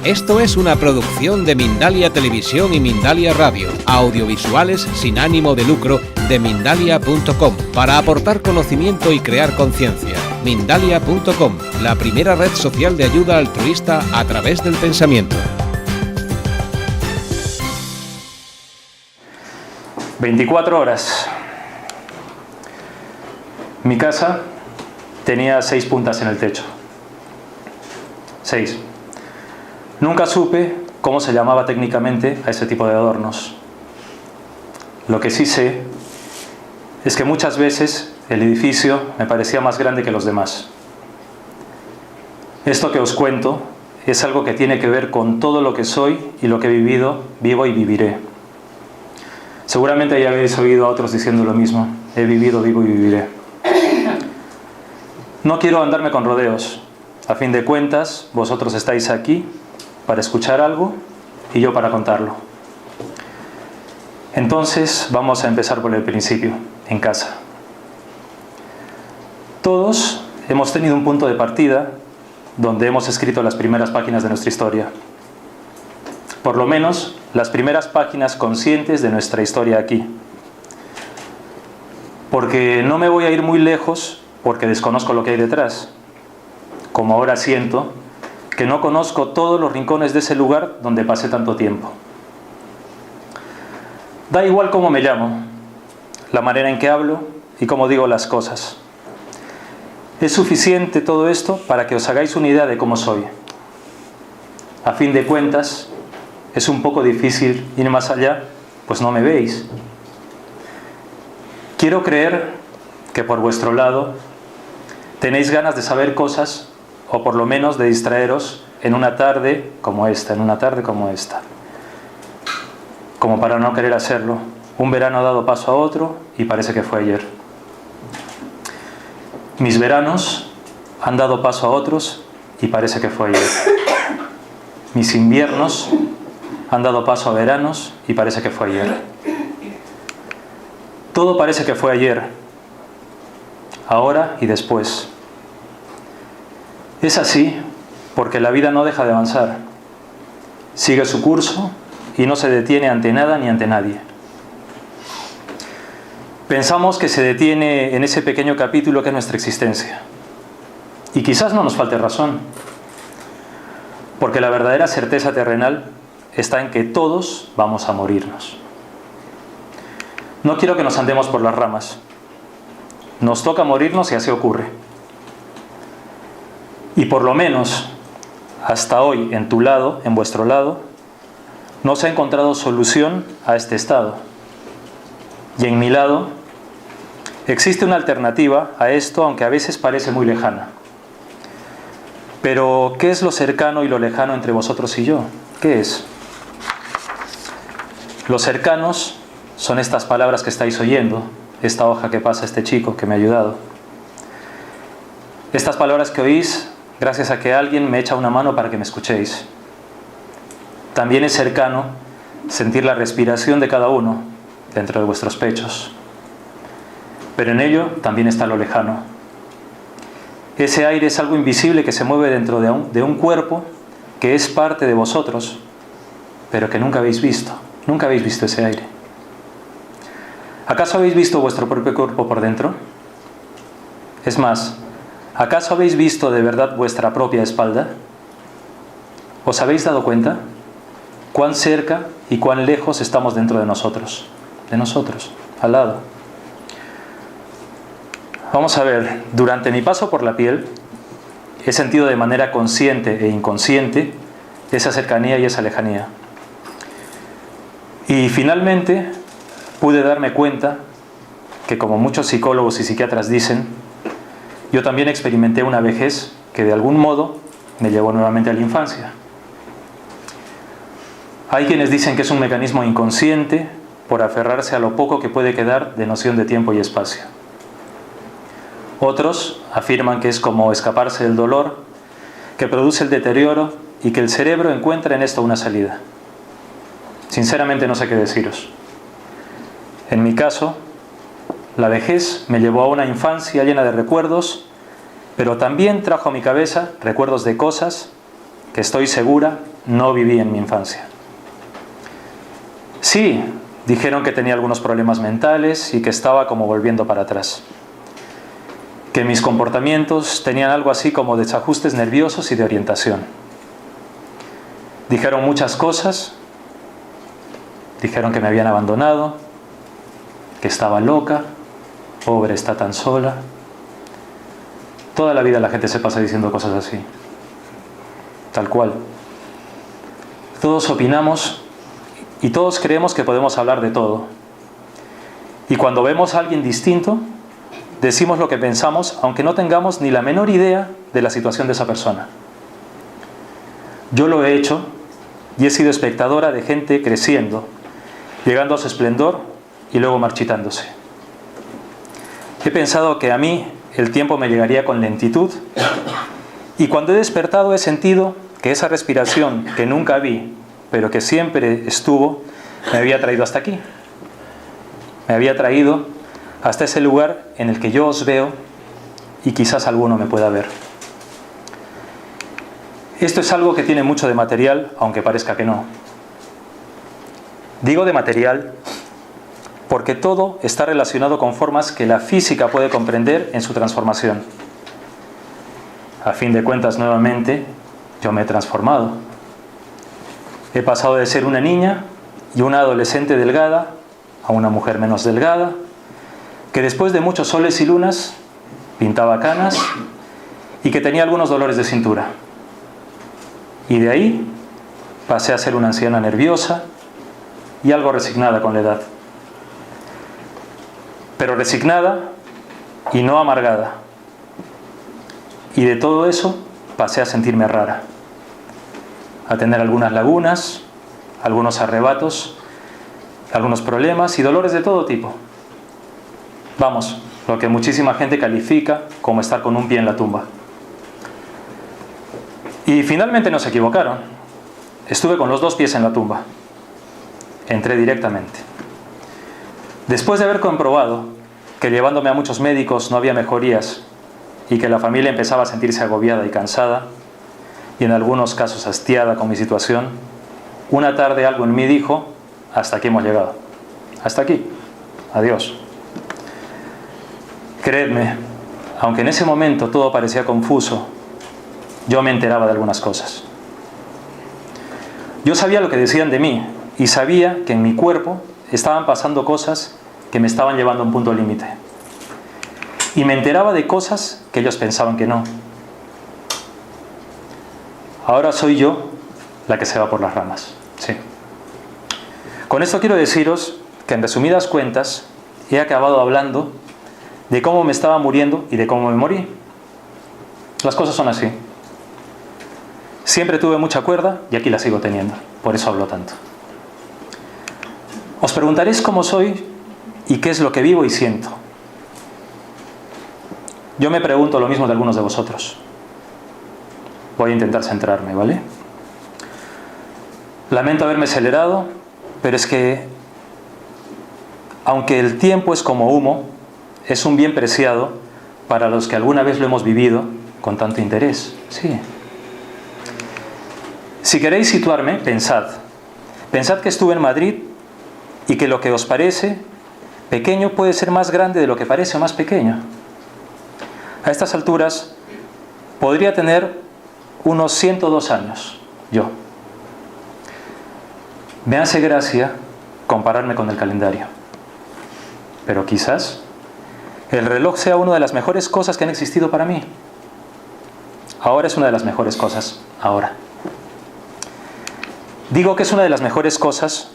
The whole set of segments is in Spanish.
Esto es una producción de Mindalia Televisión y Mindalia Radio, audiovisuales sin ánimo de lucro de Mindalia.com, para aportar conocimiento y crear conciencia. Mindalia.com, la primera red social de ayuda altruista a través del pensamiento. 24 horas. Mi casa tenía 6 puntas en el techo. 6. Nunca supe cómo se llamaba técnicamente a ese tipo de adornos. Lo que sí sé es que muchas veces el edificio me parecía más grande que los demás. Esto que os cuento es algo que tiene que ver con todo lo que soy y lo que he vivido, vivo y viviré. Seguramente ya habéis oído a otros diciendo lo mismo. He vivido, vivo y viviré. No quiero andarme con rodeos. A fin de cuentas, vosotros estáis aquí para escuchar algo y yo para contarlo. Entonces vamos a empezar por el principio, en casa. Todos hemos tenido un punto de partida donde hemos escrito las primeras páginas de nuestra historia. Por lo menos las primeras páginas conscientes de nuestra historia aquí. Porque no me voy a ir muy lejos porque desconozco lo que hay detrás. Como ahora siento que no conozco todos los rincones de ese lugar donde pasé tanto tiempo. Da igual cómo me llamo, la manera en que hablo y cómo digo las cosas. Es suficiente todo esto para que os hagáis una idea de cómo soy. A fin de cuentas, es un poco difícil ir más allá, pues no me veis. Quiero creer que por vuestro lado tenéis ganas de saber cosas, o por lo menos de distraeros en una tarde como esta, como para no querer hacerlo. Un verano ha dado paso a otro y parece que fue ayer. Mis veranos han dado paso a otros y parece que fue ayer. Mis inviernos han dado paso a veranos y parece que fue ayer. Todo parece que fue ayer, ahora y después. Es así porque la vida no deja de avanzar. Sigue su curso y no se detiene ante nada ni ante nadie. Pensamos que se detiene en ese pequeño capítulo que es nuestra existencia. Y quizás no nos falte razón, porque la verdadera certeza terrenal está en que todos vamos a morirnos. No quiero que nos andemos por las ramas. Nos toca morirnos y así ocurre. Y por lo menos, hasta hoy, en tu lado, en vuestro lado, no se ha encontrado solución a este estado. Y en mi lado, existe una alternativa a esto, aunque a veces parece muy lejana. Pero, ¿qué es lo cercano y lo lejano entre vosotros y yo? ¿Qué es? Los cercanos son estas palabras que estáis oyendo, esta hoja que pasa este chico que me ha ayudado. Estas palabras que oís gracias a que alguien me echa una mano para que me escuchéis. También es cercano sentir la respiración de cada uno dentro de vuestros pechos. Pero en ello también está lo lejano. Ese aire es algo invisible que se mueve dentro de un cuerpo que es parte de vosotros, pero que nunca habéis visto. Nunca habéis visto ese aire. ¿Acaso habéis visto vuestro propio cuerpo por dentro? Es más, ¿acaso habéis visto de verdad vuestra propia espalda? ¿Os habéis dado cuenta cuán cerca y cuán lejos estamos dentro de nosotros? De nosotros, al lado. Vamos a ver, durante mi paso por la piel, he sentido de manera consciente e inconsciente esa cercanía y esa lejanía. Y finalmente pude darme cuenta que, como muchos psicólogos y psiquiatras dicen, yo también experimenté una vejez que de algún modo me llevó nuevamente a la infancia. Hay quienes dicen que es un mecanismo inconsciente por aferrarse a lo poco que puede quedar de noción de tiempo y espacio. Otros afirman que es como escaparse del dolor que produce el deterioro y que el cerebro encuentra en esto una salida. Sinceramente no sé qué deciros. En mi caso, la vejez me llevó a una infancia llena de recuerdos, pero también trajo a mi cabeza recuerdos de cosas que estoy segura no viví en mi infancia. Sí, dijeron que tenía algunos problemas mentales y que estaba como volviendo para atrás. Que mis comportamientos tenían algo así como desajustes nerviosos y de orientación. Dijeron muchas cosas. Dijeron que me habían abandonado, que estaba loca, pobre, está tan sola. Toda la vida la gente se pasa diciendo cosas así. Tal cual. Todos opinamos y todos creemos que podemos hablar de todo. Y cuando vemos a alguien distinto, decimos lo que pensamos, aunque no tengamos ni la menor idea de la situación de esa persona. Yo lo he hecho y he sido espectadora de gente creciendo, llegando a su esplendor y luego marchitándose. He pensado que a mí el tiempo me llegaría con lentitud, y cuando he despertado he sentido que esa respiración que nunca vi, pero que siempre estuvo, me había traído hasta aquí. Me había traído hasta ese lugar en el que yo os veo y quizás alguno me pueda ver. Esto es algo que tiene mucho de material, aunque parezca que no. Digo de material porque todo está relacionado con formas que la física puede comprender en su transformación. A fin de cuentas, nuevamente, yo me he transformado. He pasado de ser una niña y una adolescente delgada a una mujer menos delgada, que después de muchos soles y lunas pintaba canas y que tenía algunos dolores de cintura. Y de ahí pasé a ser una anciana nerviosa y algo resignada con la edad. Pero resignada y no amargada. Y de todo eso pasé a sentirme rara, a tener algunas lagunas, algunos arrebatos, algunos problemas y dolores de todo tipo. Vamos, lo que muchísima gente califica como estar con un pie en la tumba. Y finalmente no se equivocaron. Estuve con los 2 pies en la tumba. Entré directamente. Después de haber comprobado que llevándome a muchos médicos no había mejorías y que la familia empezaba a sentirse agobiada y cansada, y en algunos casos hastiada con mi situación, una tarde algo en mí dijo: hasta aquí hemos llegado. Hasta aquí. Adiós. Creedme, aunque en ese momento todo parecía confuso, yo me enteraba de algunas cosas. Yo sabía lo que decían de mí y sabía que en mi cuerpo estaban pasando cosas que me estaban llevando a un punto límite. Y me enteraba de cosas que ellos pensaban que no. Ahora soy yo la que se va por las ramas. Sí. Con esto quiero deciros que en resumidas cuentas he acabado hablando de cómo me estaba muriendo y de cómo me morí. Las cosas son así. Siempre tuve mucha cuerda y aquí la sigo teniendo. Por eso hablo tanto. Os preguntaréis cómo soy y qué es lo que vivo y siento. Yo me pregunto lo mismo de algunos de vosotros. Voy a intentar centrarme, ¿vale? Lamento haberme acelerado, pero es que, aunque el tiempo es como humo, es un bien preciado para los que alguna vez lo hemos vivido con tanto interés. Sí. Si queréis situarme, pensad que estuve en Madrid y que lo que os parece pequeño puede ser más grande de lo que parece o más pequeño. A estas alturas podría tener unos 102 años, yo. Me hace gracia compararme con el calendario, pero quizás el reloj sea una de las mejores cosas que han existido para mí. Ahora es una de las mejores cosas, ahora. Digo que es una de las mejores cosas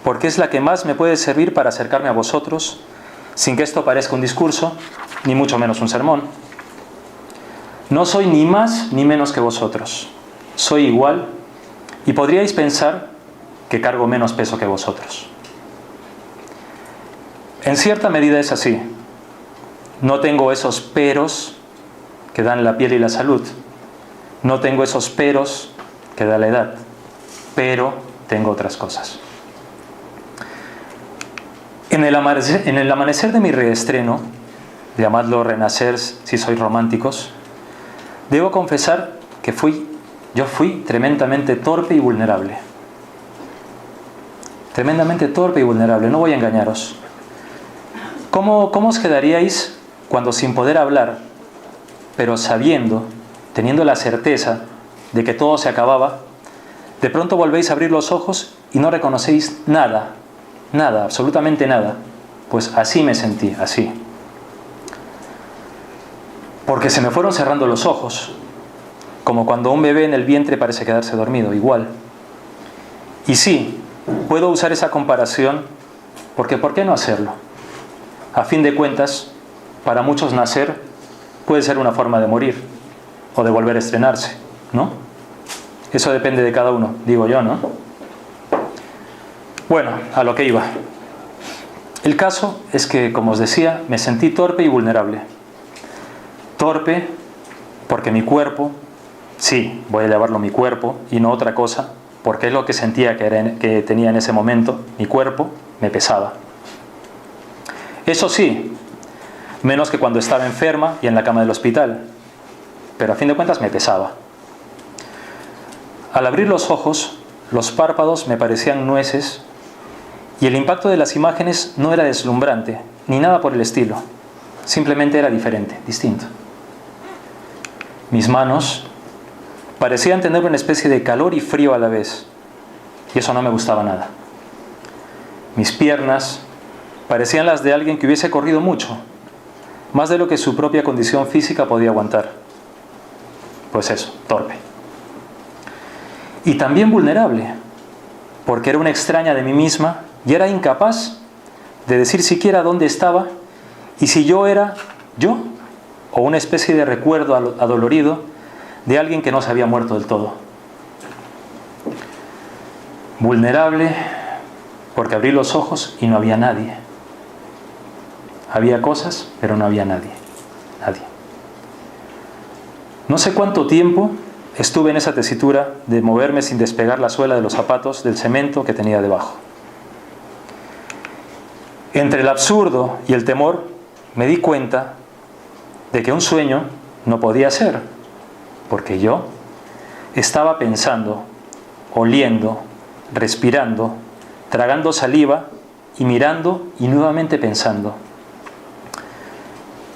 porque es la que más me puede servir para acercarme a vosotros sin que esto parezca un discurso, ni mucho menos un sermón. No soy ni más ni menos que vosotros. Soy igual y podríais pensar que cargo menos peso que vosotros. En cierta medida es así. No tengo esos peros que dan la piel y la salud. No tengo esos peros que da la edad. Pero tengo otras cosas. En el amanecer de mi reestreno, llamadlo renacer si sois románticos, debo confesar que fui yo fui tremendamente torpe y vulnerable. Tremendamente torpe y vulnerable, no voy a engañaros. ¿Cómo os quedaríais cuando, sin poder hablar, pero sabiendo, teniendo la certeza de que todo se acababa, de pronto volvéis a abrir los ojos y no reconocéis nada, nada, absolutamente nada? Pues así me sentí, así. Porque se me fueron cerrando los ojos, como cuando un bebé en el vientre parece quedarse dormido, igual. Y sí, puedo usar esa comparación porque ¿por qué no hacerlo? A fin de cuentas, para muchos nacer puede ser una forma de morir o de volver a estrenarse, ¿no? Eso depende de cada uno, digo yo, ¿no? Bueno, a lo que iba. El caso es que, como os decía, me sentí torpe y vulnerable. Torpe porque mi cuerpo, sí, voy a llamarlo mi cuerpo y no otra cosa, porque es lo que sentía que tenía en ese momento, mi cuerpo me pesaba. Eso sí, menos que cuando estaba enferma y en la cama del hospital, pero a fin de cuentas me pesaba. Al abrir los ojos, los párpados me parecían nueces y el impacto de las imágenes no era deslumbrante, ni nada por el estilo, simplemente era diferente, distinto. Mis manos parecían tener una especie de calor y frío a la vez, y eso no me gustaba nada. Mis piernas parecían las de alguien que hubiese corrido mucho, más de lo que su propia condición física podía aguantar. Pues eso, torpe. Y también vulnerable, porque era una extraña de mí misma y era incapaz de decir siquiera dónde estaba y si yo era yo o una especie de recuerdo adolorido de alguien que no se había muerto del todo. Vulnerable porque abrí los ojos y no había nadie. Había cosas, pero no había nadie. Nadie. No sé cuánto tiempo estuve en esa tesitura de moverme sin despegar la suela de los zapatos del cemento que tenía debajo. Entre el absurdo y el temor me di cuenta de que un sueño no podía ser, porque yo estaba pensando, oliendo, respirando, tragando saliva y mirando y nuevamente pensando.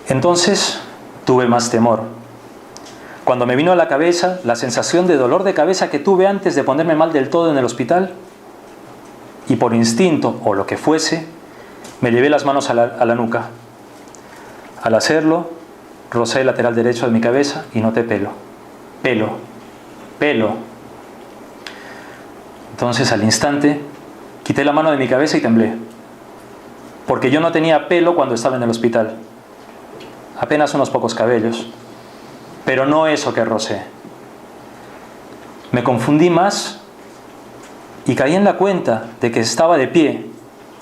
Entonces tuve más temor. Cuando me vino a la cabeza la sensación de dolor de cabeza que tuve antes de ponerme mal del todo en el hospital, y por instinto o lo que fuese, me llevé las manos a la nuca. Al hacerlo, rocé el lateral derecho de mi cabeza y noté pelo. Pelo. Pelo. Entonces, al instante, quité la mano de mi cabeza y temblé. Porque yo no tenía pelo cuando estaba en el hospital. Apenas unos pocos cabellos. Pero no eso que rocé. Me confundí más y caí en la cuenta de que estaba de pie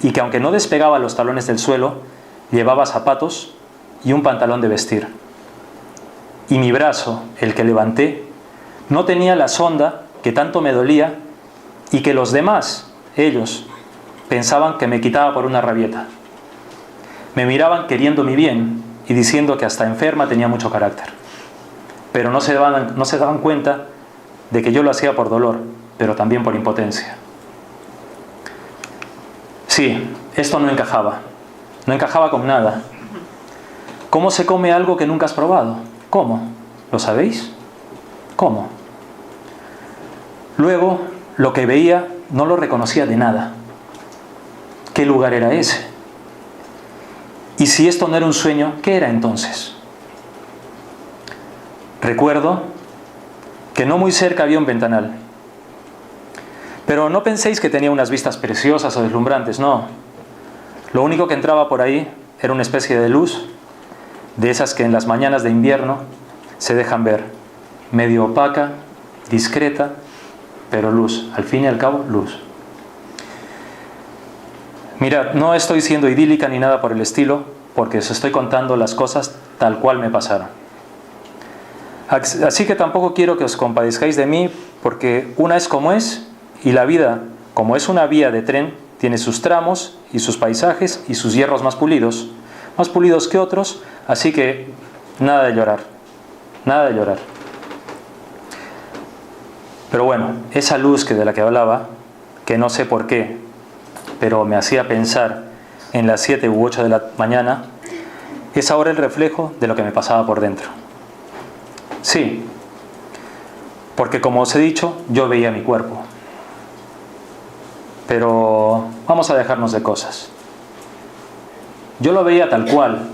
y que aunque no despegaba los talones del suelo, llevaba zapatos y un pantalón de vestir. Y mi brazo, el que levanté, no tenía la sonda que tanto me dolía y que los demás, ellos, pensaban que me quitaba por una rabieta. Me miraban queriendo mi bien y diciendo que hasta enferma tenía mucho carácter. Pero no se daban cuenta de que yo lo hacía por dolor, pero también por impotencia. Sí, esto no encajaba. No encajaba con nada. ¿Cómo se come algo que nunca has probado? ¿Cómo? ¿Lo sabéis? ¿Cómo? Luego, lo que veía no lo reconocía de nada. ¿Qué lugar era ese? Y si esto no era un sueño, ¿qué era entonces? Recuerdo que no muy cerca había un ventanal. Pero no penséis que tenía unas vistas preciosas o deslumbrantes, no. Lo único que entraba por ahí era una especie de luz, de esas que en las mañanas de invierno se dejan ver, medio opaca, discreta, pero luz, al fin y al cabo, luz. Mirad, no estoy siendo idílica ni nada por el estilo, porque os estoy contando las cosas tal cual me pasaron. Así que tampoco quiero que os compadezcáis de mí, porque una es como es, y la vida, como es una vía de tren, tiene sus tramos y sus paisajes y sus hierros más pulidos que otros, así que nada de llorar, nada de llorar. Pero bueno, esa luz de la que hablaba, que no sé por qué, pero me hacía pensar en las 7 u 8 de la mañana, es ahora el reflejo de lo que me pasaba por dentro. Sí, porque como os he dicho, yo veía mi cuerpo. Pero vamos a dejarnos de cosas. Yo lo veía tal cual,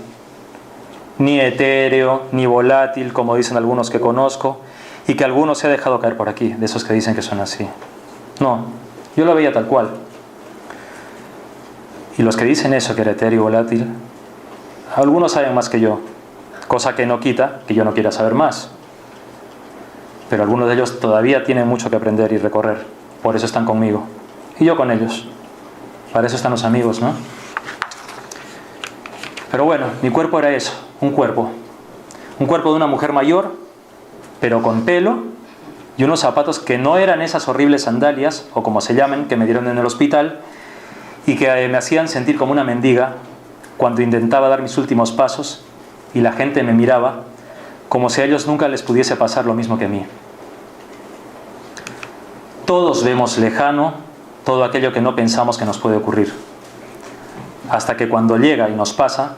ni etéreo, ni volátil, como dicen algunos que conozco, y que algunos se ha dejado caer por aquí, de esos que dicen que son así. No, yo lo veía tal cual. Y los que dicen eso, que era etéreo y volátil, algunos saben más que yo, cosa que no quita que yo no quiera saber más. Pero algunos de ellos todavía tienen mucho que aprender y recorrer, por eso están conmigo, y yo con ellos. Para eso están los amigos, ¿no? Pero bueno, mi cuerpo era eso, un cuerpo de una mujer mayor, pero con pelo y unos zapatos que no eran esas horribles sandalias, o como se llaman, que me dieron en el hospital, y que me hacían sentir como una mendiga cuando intentaba dar mis últimos pasos y la gente me miraba como si a ellos nunca les pudiese pasar lo mismo que a mí. Todos vemos lejano todo aquello que no pensamos que nos puede ocurrir, hasta que cuando llega y nos pasa,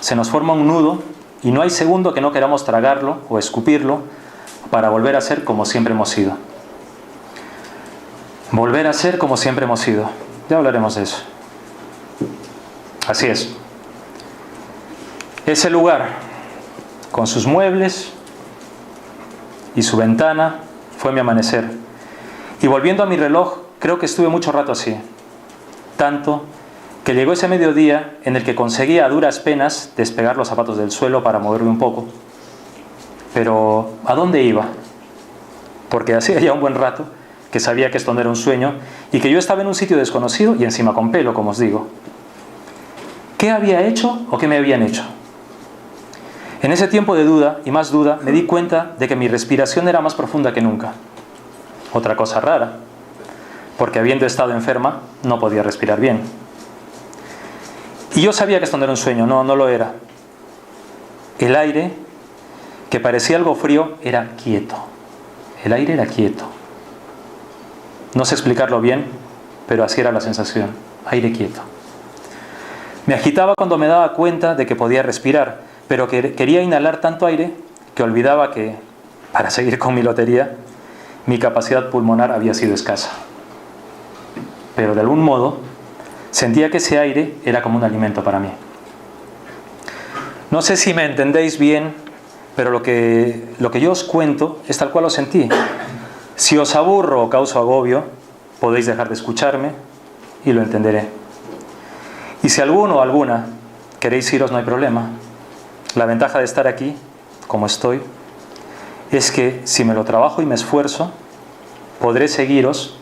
se nos forma un nudo y no hay segundo que no queramos tragarlo o escupirlo para volver a ser como siempre hemos sido. Volver a ser como siempre hemos sido. Ya hablaremos de eso. Así es. Ese lugar, con sus muebles y su ventana, fue mi amanecer. Y volviendo a mi reloj, creo que estuve mucho rato así. Tanto que llegó ese mediodía en el que conseguía a duras penas despegar los zapatos del suelo para moverme un poco. Pero, ¿a dónde iba? Porque hacía ya un buen rato que sabía que esto no era un sueño y que yo estaba en un sitio desconocido y encima con pelo, como os digo. ¿Qué había hecho o qué me habían hecho? En ese tiempo de duda y más duda me di cuenta de que mi respiración era más profunda que nunca. Otra cosa rara, porque habiendo estado enferma no podía respirar bien. Y yo sabía que esto no era un sueño, no lo era. El aire, que parecía algo frío, era quieto. El aire era quieto. No sé explicarlo bien, pero así era la sensación. Aire quieto. Me agitaba cuando me daba cuenta de que podía respirar, pero que quería inhalar tanto aire que olvidaba que, para seguir con mi lotería, mi capacidad pulmonar había sido escasa. Pero de algún modo sentía que ese aire era como un alimento para mí. No sé si me entendéis bien, pero lo que yo os cuento es tal cual lo sentí. Si os aburro o causo agobio, podéis dejar de escucharme y lo entenderé. Y si alguno o alguna queréis iros, no hay problema. La ventaja de estar aquí, como estoy, es que si me lo trabajo y me esfuerzo, podré seguiros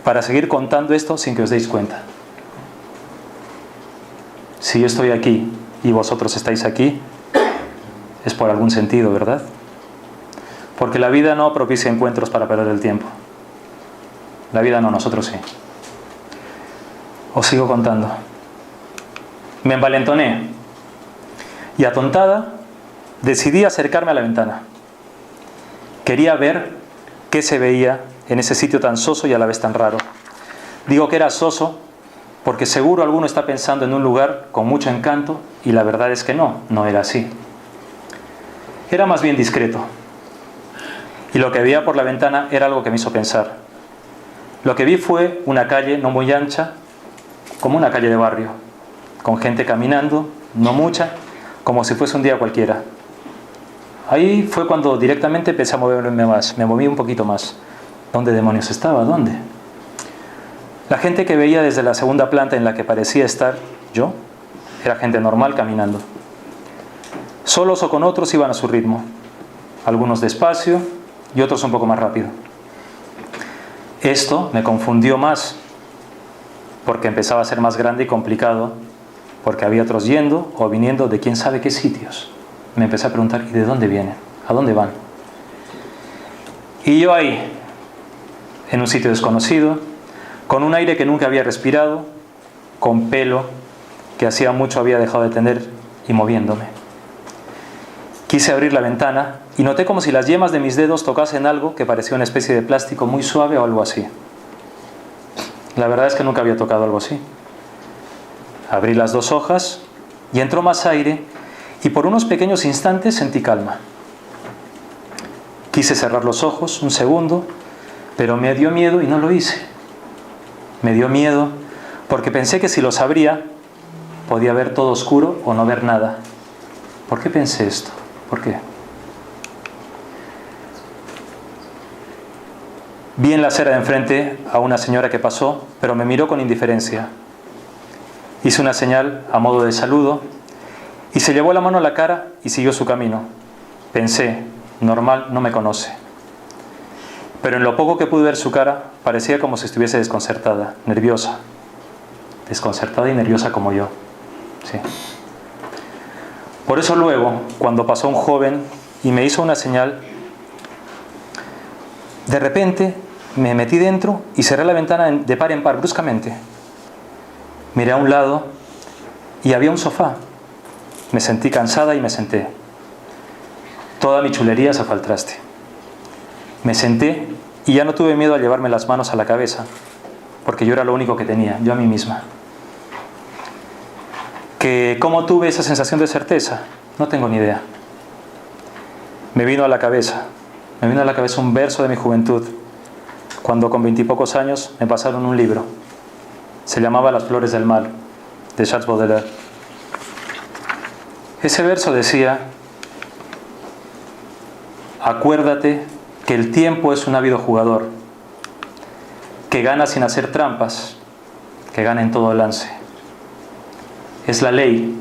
para seguir contando esto sin que os deis cuenta. Si yo estoy aquí y vosotros estáis aquí, es por algún sentido, ¿verdad? Porque la vida no propicia encuentros para perder el tiempo. La vida no, nosotros sí. Os sigo contando. Me envalentoné y atontada decidí acercarme a la ventana. Quería ver qué se veía en ese sitio tan soso y a la vez tan raro. Digo que era soso porque seguro alguno está pensando en un lugar con mucho encanto y la verdad es que no era así. Era más bien discreto. Y lo que veía por la ventana era algo que me hizo pensar. Lo que vi fue una calle no muy ancha, como una calle de barrio, con gente caminando, no mucha, como si fuese un día cualquiera. Ahí fue cuando directamente empecé a moverme más, me moví un poquito más. ¿Dónde demonios estaba? ¿Dónde? La gente que veía desde la segunda planta en la que parecía estar yo, era gente normal caminando. Solos o con otros iban a su ritmo, algunos despacio y otros un poco más rápido. Esto me confundió más, porque empezaba a ser más grande y complicado, porque había otros yendo o viniendo de quién sabe qué sitios. Me empecé a preguntar, ¿y de dónde vienen? ¿A dónde van? Y yo ahí, en un sitio desconocido, con un aire que nunca había respirado, con pelo que hacía mucho había dejado de tener y moviéndome. Quise abrir la ventana y noté como si las yemas de mis dedos tocasen algo que parecía una especie de plástico muy suave o algo así. La verdad es que nunca había tocado algo así. Abrí las 2 hojas y entró más aire y por unos pequeños instantes sentí calma. Quise cerrar los ojos un segundo, pero me dio miedo y no lo hice. Me dio miedo porque pensé que si los abría podía ver todo oscuro o no ver nada. ¿Por qué pensé esto? ¿Por qué? Vi en la acera de enfrente a una señora que pasó, pero me miró con indiferencia. Hice una señal a modo de saludo y se llevó la mano a la cara y siguió su camino. Pensé, normal, no me conoce. Pero en lo poco que pude ver su cara, parecía como si estuviese desconcertada, nerviosa. Desconcertada y nerviosa como yo. Sí. Por eso luego, cuando pasó un joven y me hizo una señal, de repente me metí dentro y cerré la ventana de par en par bruscamente. Miré a un lado y había un sofá. Me sentí cansada y me senté. Toda mi chulería se fue al traste. Me senté y ya no tuve miedo a llevarme las manos a la cabeza, porque yo era lo único que tenía, yo a mí misma. ¿Cómo tuve esa sensación de certeza? No tengo ni idea. Me vino a la cabeza un verso de mi juventud, cuando con 20 y pocos años me pasaron un libro. Se llamaba Las flores del mal, de Charles Baudelaire. Ese verso decía: acuérdate que el tiempo es un ávido jugador, que gana sin hacer trampas, que gana en todo lance. Es la ley,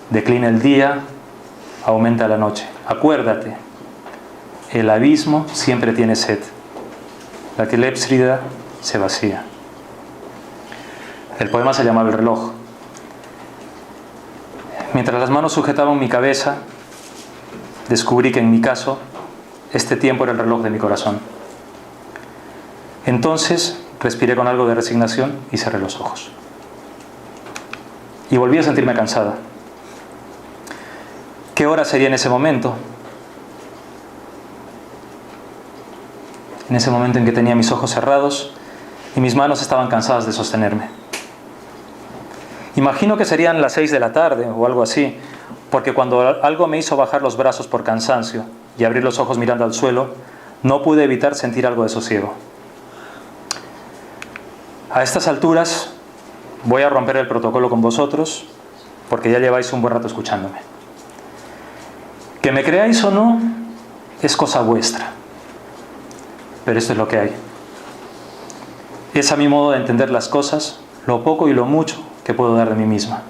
declina el día, aumenta la noche. Acuérdate, el abismo siempre tiene sed, la clepsrida se vacía. El poema se llamaba El reloj. Mientras las manos sujetaban mi cabeza, descubrí que en mi caso, este tiempo era el reloj de mi corazón. Entonces respiré con algo de resignación y cerré los ojos. Y volví a sentirme cansada. ¿Qué hora sería en ese momento? En ese momento en que tenía mis ojos cerrados y mis manos estaban cansadas de sostenerme. Imagino que serían las 6 de la tarde o algo así, porque cuando algo me hizo bajar los brazos por cansancio y abrir los ojos mirando al suelo, no pude evitar sentir algo de sosiego. A estas alturas voy a romper el protocolo con vosotros, porque ya lleváis un buen rato escuchándome. Que me creáis o no, es cosa vuestra. Pero esto es lo que hay. Es a mi modo de entender las cosas, lo poco y lo mucho que puedo dar de mí misma.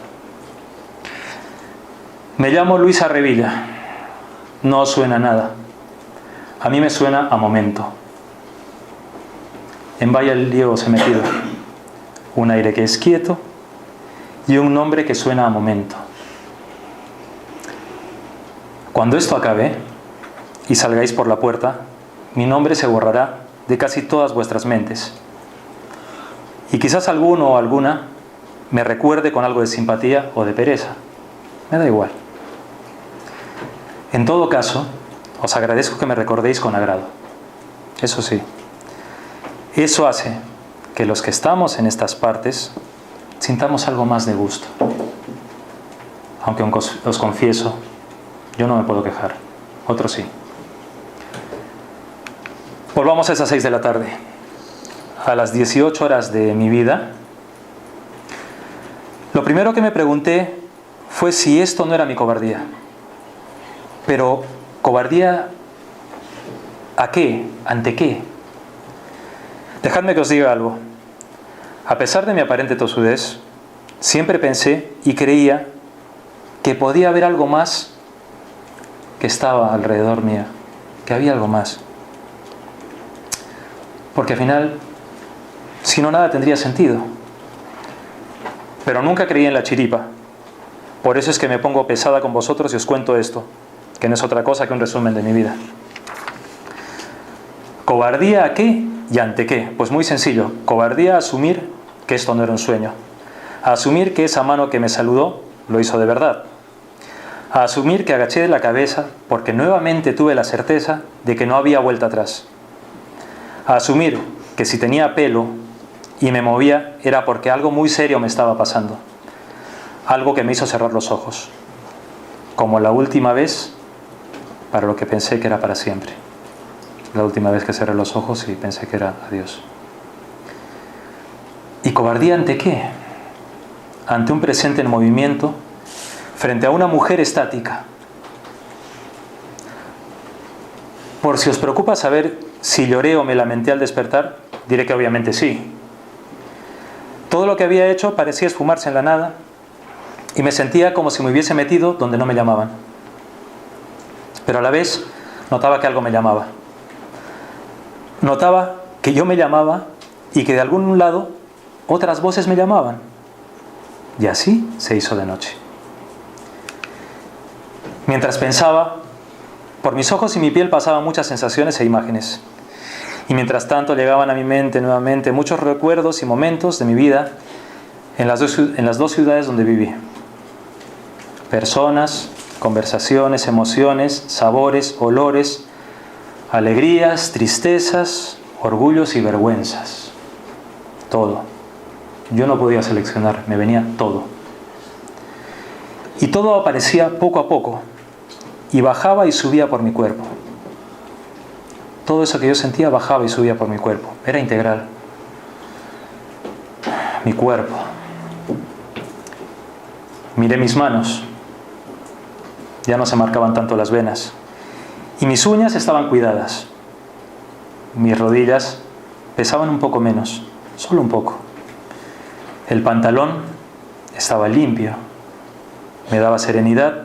Me llamo Luisa Revilla. No os suena nada. A mí me suena a momento. En vaya el lío os he metido. Un aire que es quieto y un nombre que suena a momento. Cuando esto acabe y salgáis por la puerta, mi nombre se borrará de casi todas vuestras mentes. Y quizás alguno o alguna me recuerde con algo de simpatía o de pereza. Me da igual. En todo caso, os agradezco que me recordéis con agrado. Eso sí, eso hace que los que estamos en estas partes sintamos algo más de gusto. Aunque os confieso, yo no me puedo quejar. Otros sí. Volvamos a esas 6 de la tarde. A las 18 horas de mi vida, lo primero que me pregunté fue si esto no era mi cobardía. Pero, ¿cobardía a qué? ¿Ante qué? Dejadme que os diga algo. A pesar de mi aparente tosudez, siempre pensé y creía que podía haber algo más que estaba alrededor mío, que había algo más. Porque al final, si no, nada tendría sentido. Pero nunca creí en la chiripa. Por eso es que me pongo pesada con vosotros y os cuento esto, que no es otra cosa que un resumen de mi vida. ¿Cobardía a qué y ante qué? Pues muy sencillo. Cobardía a asumir que esto no era un sueño. A asumir que esa mano que me saludó lo hizo de verdad. a asumir que agaché la cabeza porque nuevamente tuve la certeza de que no había vuelta atrás, a asumir que si tenía pelo y me movía era porque algo muy serio me estaba pasando, algo que me hizo cerrar los ojos, como la última vez para lo que pensé que era para siempre. La última vez que cerré los ojos y pensé que era adiós. ¿Y cobardía ante qué? Ante un presente en movimiento, frente a una mujer estática. Por si os preocupa saber si lloré o me lamenté al despertar, diré que obviamente sí. Todo lo que había hecho parecía esfumarse en la nada y me sentía como si me hubiese metido donde no me llamaban. Pero a la vez notaba que algo me llamaba. Notaba que yo me llamaba y que de algún lado otras voces me llamaban. Y así se hizo de noche. Mientras pensaba, por mis ojos y mi piel pasaban muchas sensaciones e imágenes. Y mientras tanto llegaban a mi mente nuevamente muchos recuerdos y momentos de mi vida en las dos ciudades donde viví. Personas, conversaciones, emociones, sabores, olores, alegrías, tristezas, orgullos y vergüenzas. Todo. Yo no podía seleccionar, me venía todo. Y todo aparecía poco a poco y bajaba y subía por mi cuerpo. Todo eso que yo sentía bajaba y subía por mi cuerpo. Era integral. Mi cuerpo. Miré mis manos. Ya no se marcaban tanto las venas. Y mis uñas estaban cuidadas. Mis rodillas pesaban un poco menos, solo un poco. El pantalón estaba limpio, me daba serenidad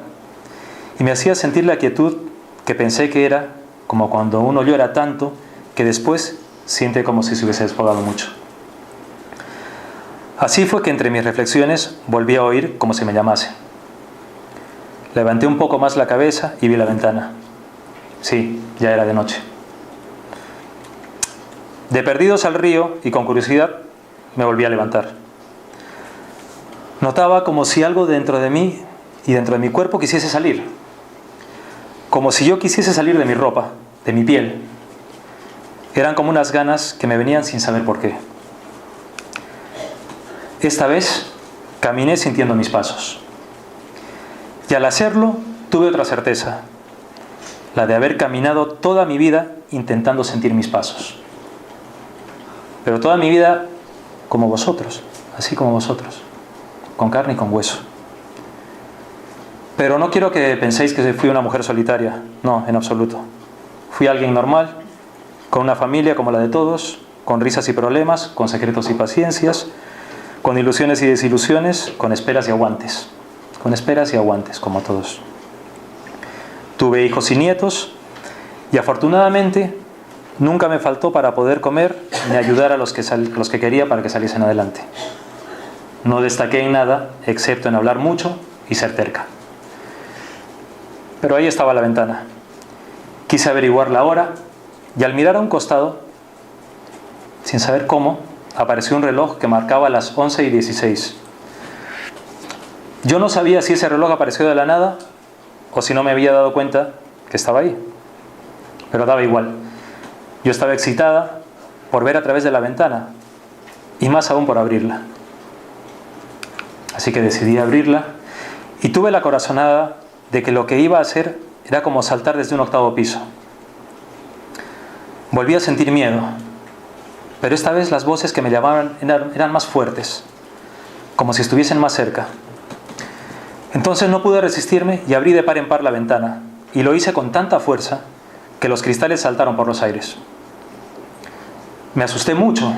y me hacía sentir la quietud que pensé que era como cuando uno llora tanto que después siente como si se hubiese desfogado mucho. Así fue que entre mis reflexiones volví a oír como si me llamase. Levanté un poco más la cabeza y vi la ventana. Sí, ya era de noche. De perdidos al río y con curiosidad me volví a levantar. Notaba como si algo dentro de mí y dentro de mi cuerpo quisiese salir. Como si yo quisiese salir de mi ropa, de mi piel. Eran como unas ganas que me venían sin saber por qué. Esta vez caminé sintiendo mis pasos. Y al hacerlo tuve otra certeza, la de haber caminado toda mi vida intentando sentir mis pasos. Pero toda mi vida como vosotros, así como vosotros, con carne y con hueso. Pero no quiero que penséis que fui una mujer solitaria, no, en absoluto. Fui alguien normal, con una familia como la de todos, con risas y problemas, con secretos y paciencias, con ilusiones y desilusiones, con esperas y aguantes. Con esperas y aguantes, como todos. Tuve hijos y nietos, y afortunadamente nunca me faltó para poder comer ni ayudar a los que quería para que saliesen adelante. No destaqué en nada, excepto en hablar mucho y ser terca. Pero ahí estaba la ventana. Quise averiguar la hora, y al mirar a un costado, sin saber cómo, apareció un reloj que marcaba las 11:16. Yo no sabía si ese reloj apareció de la nada o si no me había dado cuenta que estaba ahí. Pero daba igual. Yo estaba excitada por ver a través de la ventana y más aún por abrirla. Así que decidí abrirla y tuve la corazonada de que lo que iba a hacer era como saltar desde un 8º piso. Volví a sentir miedo, pero esta vez las voces que me llamaban eran más fuertes, como si estuviesen más cerca. Entonces no pude resistirme y abrí de par en par la ventana, y lo hice con tanta fuerza que los cristales saltaron por los aires. Me asusté mucho,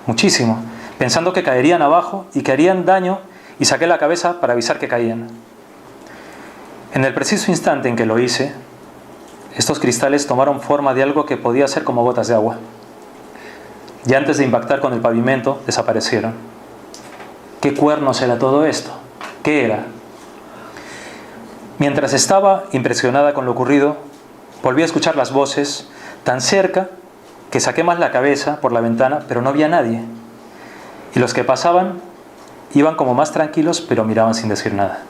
muchísimo, pensando que caerían abajo y que harían daño, y saqué la cabeza para avisar que caían. En el preciso instante en que lo hice, estos cristales tomaron forma de algo que podía ser como gotas de agua. Y antes de impactar con el pavimento, desaparecieron. ¿Qué cuernos era todo esto? ¿Qué era? Mientras estaba impresionada con lo ocurrido, volví a escuchar las voces tan cerca que saqué más la cabeza por la ventana, pero no había nadie. Y los que pasaban iban como más tranquilos, pero miraban sin decir nada.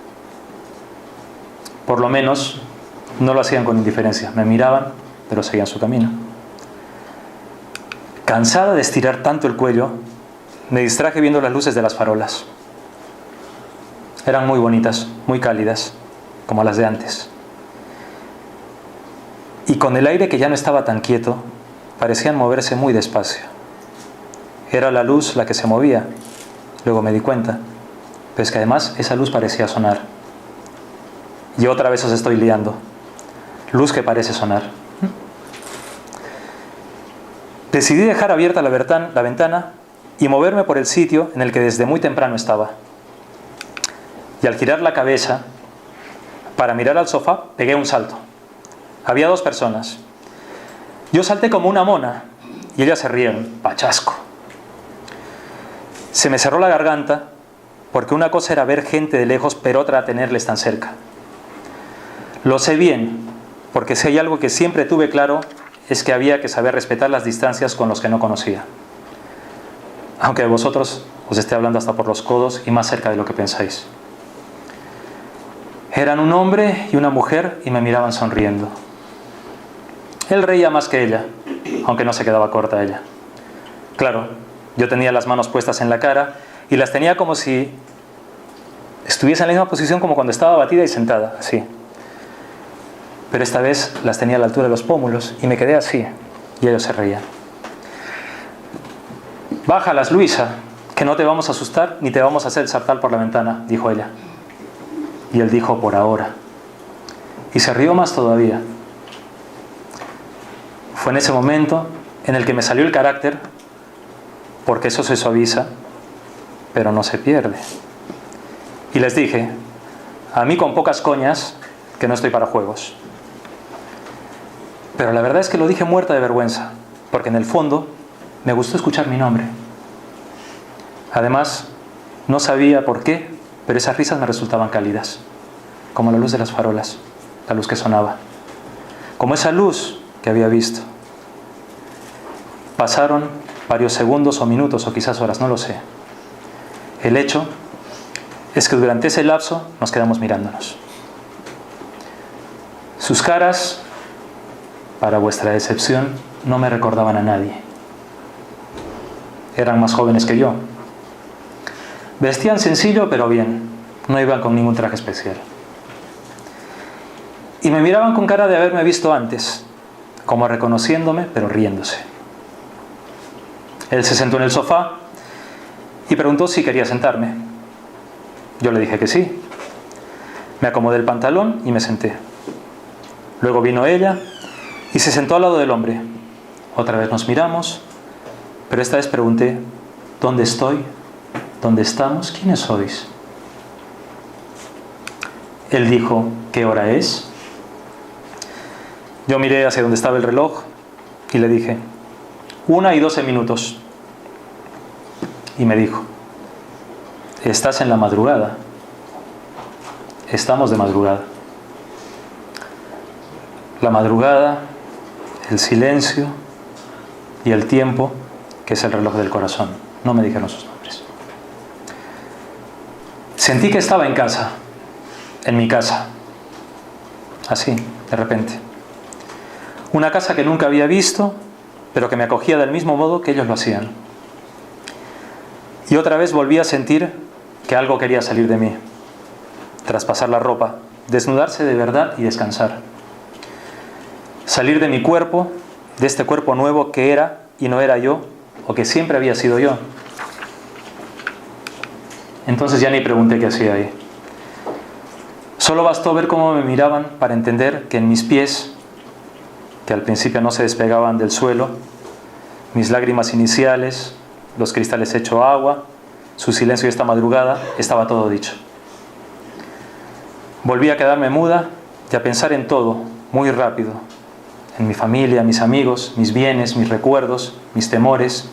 Por lo menos no lo hacían con indiferencia. Me miraban, pero seguían su camino. Cansada de estirar tanto el cuello, me distraje viendo las luces de las farolas. Eran muy bonitas, muy cálidas, como las de antes. Y con el aire que ya no estaba tan quieto, parecían moverse muy despacio. Era la luz la que se movía. Luego me di cuenta. Pero es que además esa luz parecía sonar. Y otra vez os estoy liando. Luz que parece sonar. Decidí dejar abierta la ventana y moverme por el sitio en el que desde muy temprano estaba. Y al girar la cabeza para mirar al sofá, pegué un salto. Había 2 personas. Yo salté como una mona y ellas se rieron. Pachasco. Se me cerró la garganta porque una cosa era ver gente de lejos, pero otra tenerles tan cerca. Lo sé bien, porque si hay algo que siempre tuve claro es que había que saber respetar las distancias con los que no conocía. Aunque de vosotros os esté hablando hasta por los codos y más cerca de lo que pensáis. Eran un hombre y una mujer y me miraban sonriendo. Él reía más que ella, aunque no se quedaba corta ella. Claro, yo tenía las manos puestas en la cara y las tenía como si estuviese en la misma posición como cuando estaba batida y sentada, así. Pero esta vez las tenía a la altura de los pómulos y me quedé así, y ellos se reían. «Bájalas, Luisa, que no te vamos a asustar ni te vamos a hacer saltar por la ventana», dijo ella. Y él dijo: «Por ahora». Y se rió más todavía. Fue en ese momento en el que me salió el carácter, porque eso se suaviza, pero no se pierde. Y les dije: «A mí con pocas coñas, que no estoy para juegos». Pero la verdad es que lo dije muerta de vergüenza, porque en el fondo me gustó escuchar mi nombre. Además, no sabía por qué, pero esas risas me resultaban cálidas, como la luz de las farolas, la luz que sonaba, como esa luz que había visto. Pasaron varios segundos o minutos o quizás horas, no lo sé. El hecho es que durante ese lapso nos quedamos mirándonos. Sus caras, para vuestra decepción, no me recordaban a nadie. Eran más jóvenes que yo. Vestían sencillo, pero bien. No iban con ningún traje especial. Y me miraban con cara de haberme visto antes, como reconociéndome, pero riéndose. Él se sentó en el sofá y preguntó si quería sentarme. Yo le dije que sí. Me acomodé el pantalón y me senté. Luego vino ella y se sentó al lado del hombre. Otra vez nos miramos, pero esta vez pregunté: ¿dónde estoy? ¿Dónde estamos? ¿Quiénes sois? Él dijo: ¿qué hora es? Yo miré hacia donde estaba el reloj y le dije: 1:12. Y me dijo: estás en la madrugada. Estamos de madrugada. La madrugada, el silencio y el tiempo, que es el reloj del corazón. No me dijeron sus nombres. Sentí que estaba en casa, en mi casa, así, de repente. Una casa que nunca había visto, pero que me acogía del mismo modo que ellos lo hacían. Y otra vez volví a sentir que algo quería salir de mí, traspasar la ropa, desnudarse de verdad y descansar. Salir de mi cuerpo, de este cuerpo nuevo que era y no era yo, o que siempre había sido yo. Entonces ya ni pregunté qué hacía ahí. Solo bastó ver cómo me miraban para entender que en mis pies, que al principio no se despegaban del suelo, mis lágrimas iniciales, los cristales hechos agua, su silencio esta madrugada, estaba todo dicho. Volví a quedarme muda y a pensar en todo, muy rápido. En mi familia, mis amigos, mis bienes, mis recuerdos, mis temores,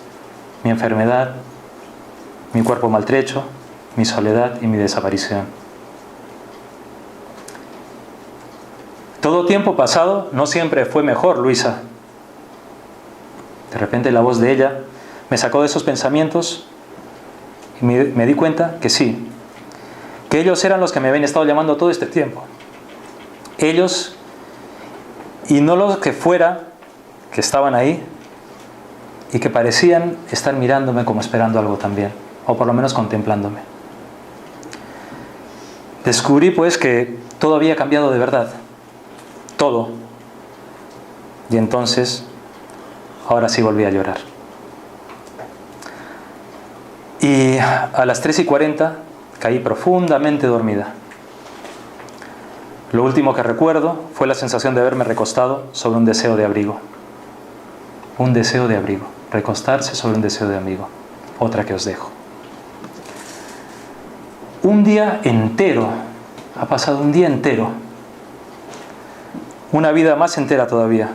mi enfermedad, mi cuerpo maltrecho, mi soledad y mi desaparición. Todo tiempo pasado no siempre fue mejor, Luisa. De repente la voz de ella me sacó de esos pensamientos y me di cuenta que sí, que ellos eran los que me habían estado llamando todo este tiempo. Ellos, y no los que fuera, que estaban ahí y que parecían estar mirándome como esperando algo también, o por lo menos contemplándome. Descubrí pues que todo había cambiado de verdad, todo. Y entonces, ahora sí volví a llorar. Y a las 3:40 caí profundamente dormida. Lo último que recuerdo fue la sensación de haberme recostado sobre un deseo de abrigo. Un deseo de abrigo. Recostarse sobre un deseo de abrigo. Otra que os dejo. Un día entero. Ha pasado un día entero. Una vida más entera todavía.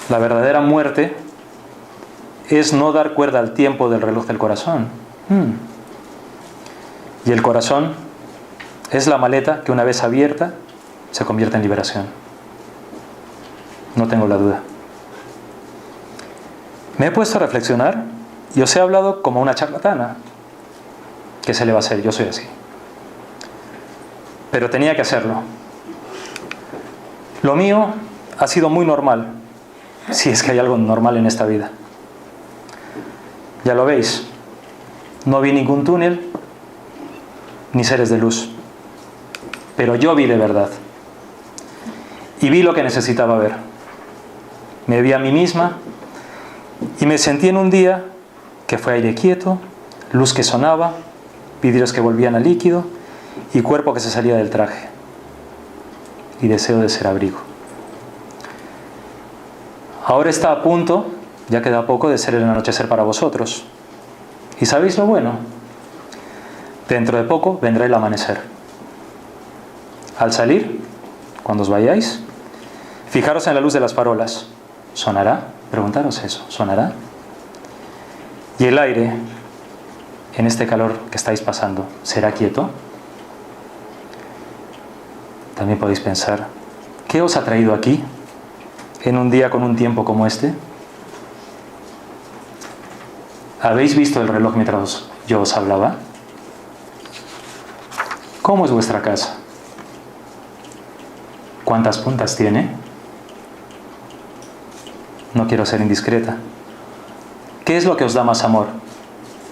La verdadera muerte es no dar cuerda al tiempo del reloj del corazón. Y el corazón es la maleta que una vez abierta se convierte en liberación. No tengo la duda. Me he puesto a reflexionar y os he hablado como una charlatana. ¿Qué se le va a hacer? Yo soy así. Pero tenía que hacerlo. Lo mío ha sido muy normal, si es que hay algo normal en esta vida. Ya lo veis, no vi ningún túnel ni seres de luz, pero yo vi de verdad y vi lo que necesitaba ver. Me vi a mí misma y me sentí en un día que fue aire quieto, luz que sonaba, vidrios que volvían a líquido y cuerpo que se salía del traje y deseo de ser abrigo. Ahora está a punto, ya queda poco, de ser el anochecer para vosotros. ¿Y sabéis lo bueno? Dentro de poco vendrá el amanecer. Al salir, cuando os vayáis, fijaros en la luz de las farolas. ¿Sonará? Preguntaros eso. ¿Sonará? Y el aire, en este calor que estáis pasando, ¿será quieto? También podéis pensar, ¿qué os ha traído aquí en un día con un tiempo como este? ¿Habéis visto el reloj mientras yo os hablaba? ¿Cómo es vuestra casa? ¿Cuántas puntas tiene? No quiero ser indiscreta. ¿Qué es lo que os da más amor?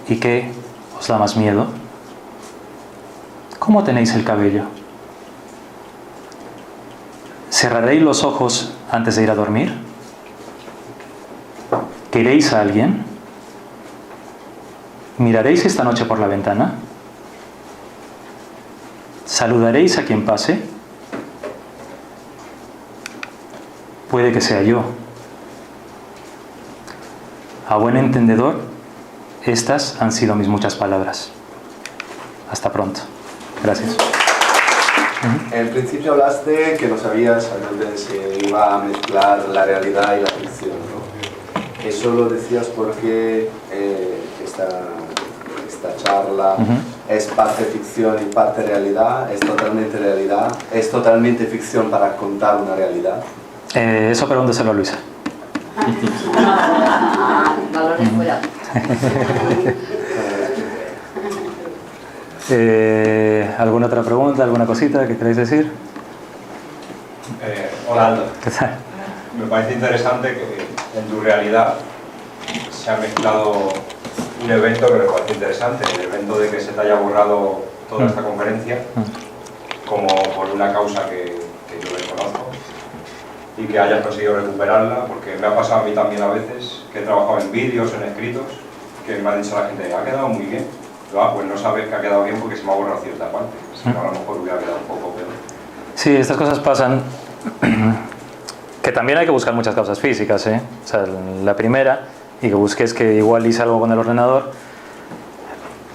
¿Y qué os da más miedo? ¿Cómo tenéis el cabello? ¿Cerraréis los ojos antes de ir a dormir? ¿Queréis a alguien? ¿Miraréis esta noche por la ventana? ¿Saludaréis a quien pase? Puede que sea yo. A buen entendedor, estas han sido mis muchas palabras. Hasta pronto. Gracias. En principio hablaste que no sabías a dónde se iba a mezclar la realidad y la ficción, ¿no? Eso lo decías porque esta charla es parte ficción y parte realidad, es totalmente ficción para contar una realidad. Eso pregúnteselo a Luisa. Valores fuera. ¿Alguna otra pregunta, alguna cosita que queráis decir? Hola Aldo. ¿Qué tal? Me parece interesante que en tu realidad se ha mezclado un evento que me parece interesante, el evento de que se te haya borrado toda esta conferencia como por una causa que yo desconozco y que hayas conseguido recuperarla, porque me ha pasado a mí también a veces que he trabajado en vídeos, en escritos, que me ha dicho la gente, ha quedado muy bien. Pues no sabes que ha quedado bien porque se me ha borrado cierta parte, si no, a lo mejor hubiera quedado un poco peor. Sí, estas cosas pasan, que también hay que buscar muchas causas físicas, ¿eh? O sea, la primera, y que busques que igual hice algo con el ordenador,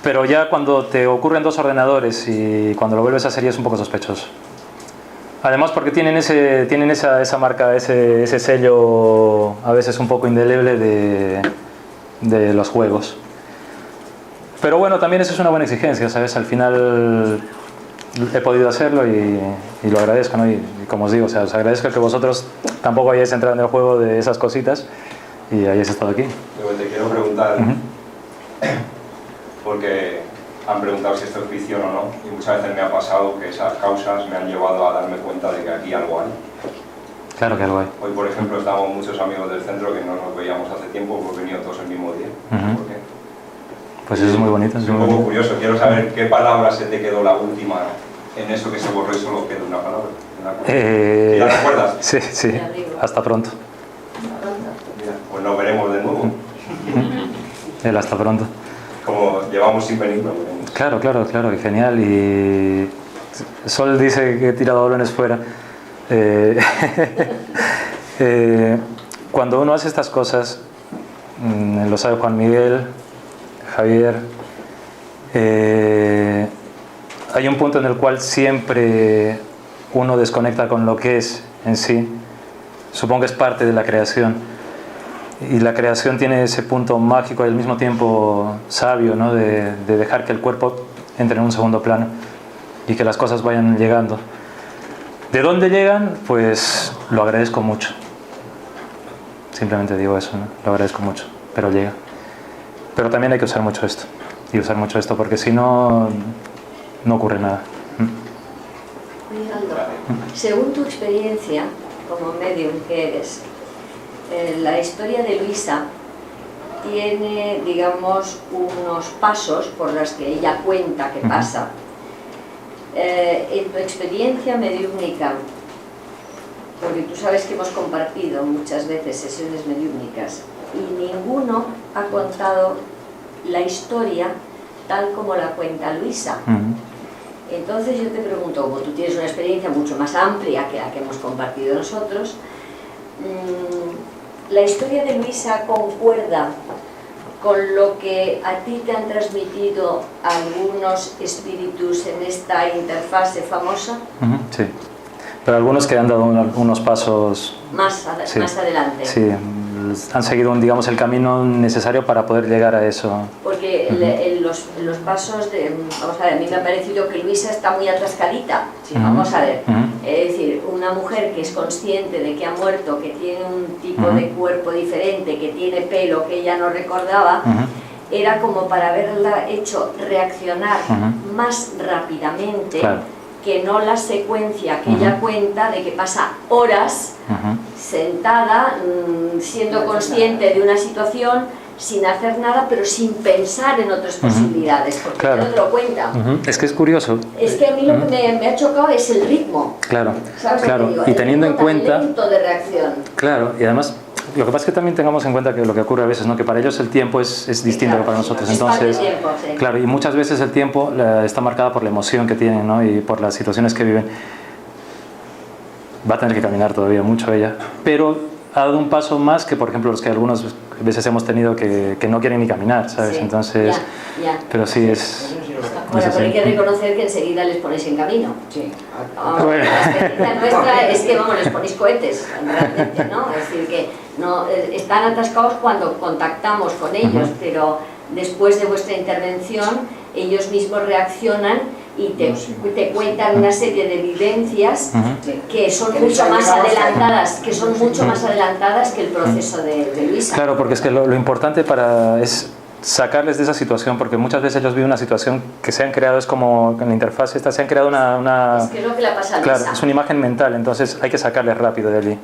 pero ya cuando te ocurren dos ordenadores y cuando lo vuelves a hacer ya es un poco sospechoso. Además porque tienen esa marca, ese sello a veces un poco indeleble de los juegos. Pero bueno, también eso es una buena exigencia, ¿sabes? Al final he podido hacerlo y lo agradezco, ¿no? Y como os digo, o sea, os agradezco que vosotros tampoco hayáis entrado en el juego de esas cositas y hayáis estado aquí. Luego te quiero preguntar, porque han preguntado si esto es ficción o no, y muchas veces me ha pasado que esas causas me han llevado a darme cuenta de que aquí algo hay. Claro que algo hay. Hoy, por ejemplo, estamos muchos amigos del centro que no nos veíamos hace tiempo, hemos venido todos el mismo día. ¿Por qué? Pues eso es muy bonito. Es un poco curioso, quiero saber qué palabra se te quedó la última en eso que se borró y solo quedó una palabra. ¿Ya te acuerdas? Sí, sí. Hasta pronto. Mira, pues nos veremos de nuevo. El hasta pronto. Como llevamos sin venir, nos veremos. Claro, claro, claro, y genial. Y Sol dice que he tirado balones fuera. Cuando uno hace estas cosas, lo sabe Juan Miguel, Javier, hay un punto en el cual siempre uno desconecta con lo que es en sí. Supongo que es parte de la creación, y la creación tiene ese punto mágico y al mismo tiempo sabio, ¿no? de dejar que el cuerpo entre en un segundo plano y que las cosas vayan llegando. ¿De dónde llegan? Pues lo agradezco mucho. Simplemente digo eso, ¿no? Lo agradezco mucho, pero llega. Pero también hay que usar mucho esto, y usar mucho esto, porque si no, no ocurre nada. Oye, Aldo, según tu experiencia como medium que eres, la historia de Luisa tiene, digamos, unos pasos por los que ella cuenta que pasa. En tu experiencia mediúmnica, porque tú sabes que hemos compartido muchas veces sesiones mediúmnicas y ninguno ha contado la historia tal como la cuenta Luisa. Entonces yo te pregunto, como tú tienes una experiencia mucho más amplia que la que hemos compartido nosotros, ¿la historia de Luisa concuerda con lo que a ti te han transmitido algunos espíritus en esta interfase famosa? Sí, pero algunos que han dado unos pasos más adelante. Sí, han seguido, digamos, el camino necesario para poder llegar a eso. Porque los pasos de... Vamos a ver, a mí me ha parecido que Luisa está muy atascadita. Vamos a ver, es decir, una mujer que es consciente de que ha muerto, que tiene un tipo de cuerpo diferente, que tiene pelo que ella no recordaba, era como para haberla hecho reaccionar más rápidamente. Claro. Que no la secuencia que ella cuenta de que pasa horas sentada, siendo consciente de una situación, sin hacer nada, pero sin pensar en otras posibilidades, porque claro. No te lo cuenta. Es que es curioso. Es que a mí lo que me ha chocado es el ritmo. Claro, ¿sabes claro. Lo que digo? Y teniendo en cuenta... El lento de reacción. Claro, y además... Lo que pasa es que también tengamos en cuenta que lo que ocurre a veces, ¿no? Que para ellos el tiempo es distinto claro, que para nosotros. Es entonces, tiempo, sí. Claro, y muchas veces el tiempo está marcado por la emoción que tienen, ¿no? Y por las situaciones que viven. Va a tener que caminar todavía mucho ella, pero ha dado un paso más que, por ejemplo, los que algunas veces hemos tenido que no quieren ni caminar, ¿sabes? Sí, entonces, ya. Pero sí es... Bueno, pero hay que reconocer que enseguida les ponéis en camino. Sí. Bueno. La experiencia nuestra es que, vamos, les ponéis cohetes, realmente, ¿no? Es decir, que no, están atascados cuando contactamos con ellos, pero después de vuestra intervención, ellos mismos reaccionan y te cuentan una serie de vivencias que son mucho más adelantadas, que el proceso de Luisa. Claro, porque es que lo importante es sacarles de esa situación, porque muchas veces ellos viven una situación que se han creado, es como en la interfaz esta, se han creado una es que es lo que le pasa a Luisa. Claro, es una imagen mental, entonces hay que sacarles rápido de allí,